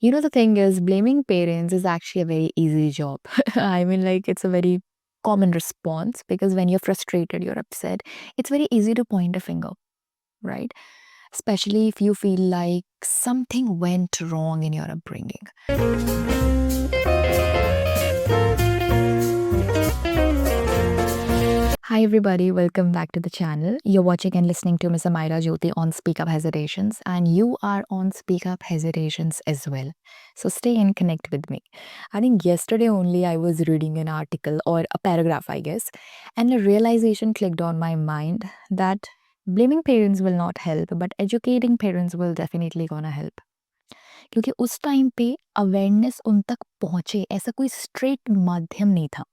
The thing is, blaming parents is actually a very easy job. I mean, like, it's a very common response because when you're frustrated, you're upset, it's very easy to point a finger, right? Especially if you feel like something went wrong in your upbringing. Hi, everybody. Welcome back to the channel. You're watching and listening to Miss Amira Jyoti on Speak Up Hesitations, and you are on Speak Up Hesitations as well. So stay and connect with me. I think yesterday only I was reading an article or a paragraph, I guess, and a realization clicked on my mind that blaming parents will not help, but educating parents will definitely gonna help. क्योंकि उस time पे awareness उन तक पहुंचे ऐसा कोई straight माध्यम नहीं था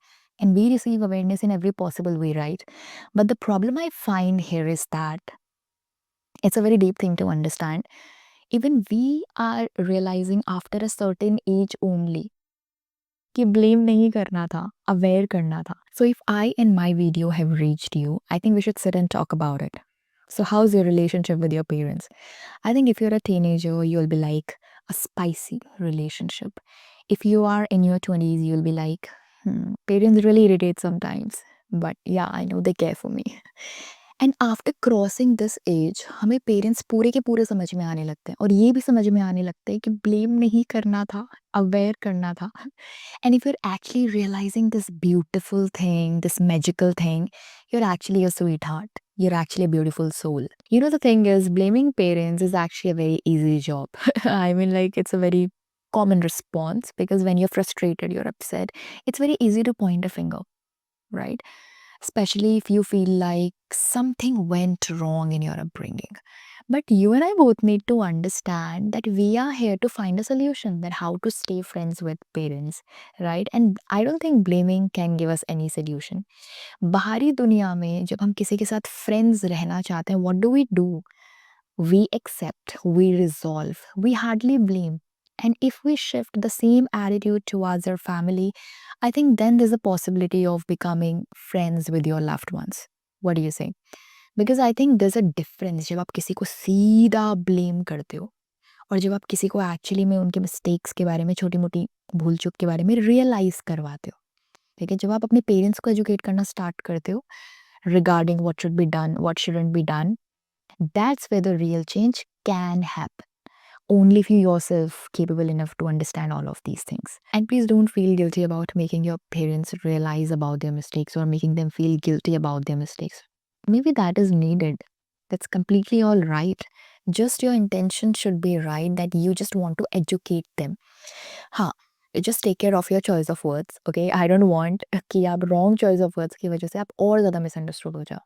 and we receive awareness in every possible way, right? But the problem I find here is that it's a very deep thing to understand. Even we are realizing after a certain age only कि blame नहीं करना था, aware करना था. So if I and my video have reached you, I think we should sit and talk about it. So how's your relationship with your parents? I think if you're a teenager, you'll be like a spicy relationship. If you are in your 20s, you'll be like, parents really irritate sometimes. But yeah, I know they care for me. And after crossing this age हमें parents पूरे के पूरे समझ में आने लगते हैं और ये भी समझ में आने लगता है कि ब्लेम नहीं करना था, अवेयर करना था. And if you are actually realising this beautiful thing, this magical thing, you are actually a sweetheart. You're actually a beautiful soul. The thing is, blaming parents is actually a very easy job. I mean, like, it's a very common response because when you're frustrated, you're upset, it's very easy to point a finger, right? Especially if you feel like something went wrong in your upbringing. But you and I both need to understand that we are here to find a solution, that how to stay friends with parents, right? And I don't think blaming can give us any solution. बाहरी दुनिया में जब हम किसी के साथ friends रहना चाहते हैं, what do? We accept, we resolve, we hardly blame. And if we shift the same attitude towards our family, I think then there's a possibility of becoming friends with your loved ones. What do you say? Because I think there's a difference जब आप किसी को सीधा blame करते हो और जब आप किसी को एक्चुअली में उनके मिस्टेक्स के बारे में, छोटी मोटी भूल चूक के बारे में रियलाइज करवाते हो. ठीक है, जब आप अपने पेरेंट्स को एजुकेट करना स्टार्ट करते हो regarding what should be done, what shouldn't be done, that's where the real change can happen. Only if you yourself capable enough to understand all of these things. And please don't feel guilty about making your parents realize about their mistakes or making them feel guilty about their mistakes. Maybe that is needed. That's completely all right. Just your intention should be right, that you just want to educate them. हाँ, just take care of your choice of words, okay? I don't want कि आप wrong choice of words की वजह से आप और ज़्यादा misunderstood हो जाओ.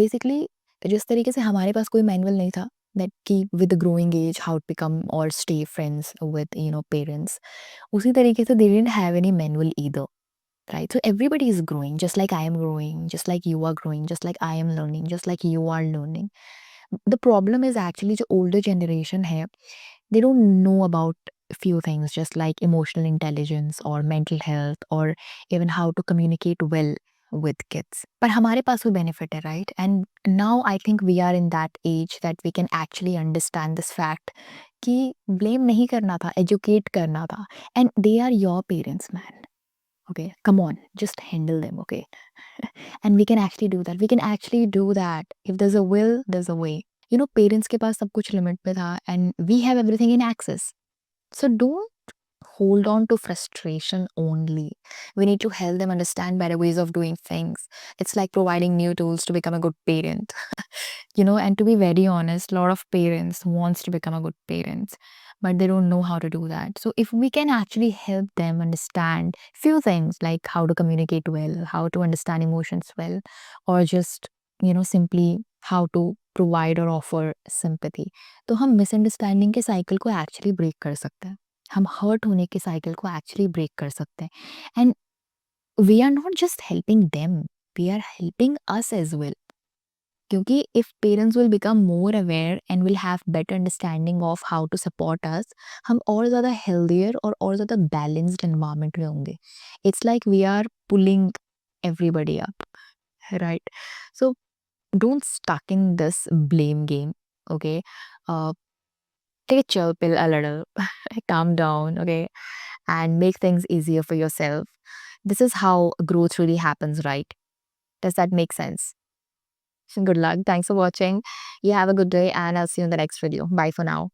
Basically, जिस तरीके से हमारे पास कोई मैनुअल नहीं था that कि with the growing age how to become or stay friends with parents, उसी तरीके से they didn't have any manual either, right? So everybody is growing, just like I am growing, just like you are growing, just like I am learning, just like you are learning. The problem is actually जो older generation है, they don't know about few things just like emotional intelligence or mental health or even how to communicate well with kids. पर हमारे पास वो benefit है, right? And now I think we are in that age that we can actually understand this fact कि blame नहीं करना था, educate करना था. And they are your parents, man. Okay, come on, just handle them, okay? And we can actually do that. We can actually do that. If there's a will, there's a way. Parents के पास सब कुछ limit पे था and we have everything in access. So don't hold on to frustration only. We need to help them understand better ways of doing things. It's like providing new tools to become a good parent. And to be very honest, a lot of parents wants to become a good parents, but they don't know how to do that. So if we can actually help them understand few things like how to communicate well, how to understand emotions well, or just simply how to provide or offer sympathy, तो हम misunderstanding के cycle को actually break कर सकते हैं. हम hurt होने के साइकिल को एक्चुअली ब्रेक कर सकते हैं. And we are not just helping them, we are helping us as well. क्योंकि if parents will become more aware and will have better understanding of how to support us, हम और ज़्यादा healthier और ज़्यादा balanced environment में होंगे. It's like we are pulling everybody up, right? So don't stuck in this blame game, okay? uh, take a chill pill a little, calm down, okay, and make things easier for yourself. This is how growth really happens, right? Does that make sense? So good luck. Thanks for watching. You have a good day, and I'll see you in the next video. Bye for now.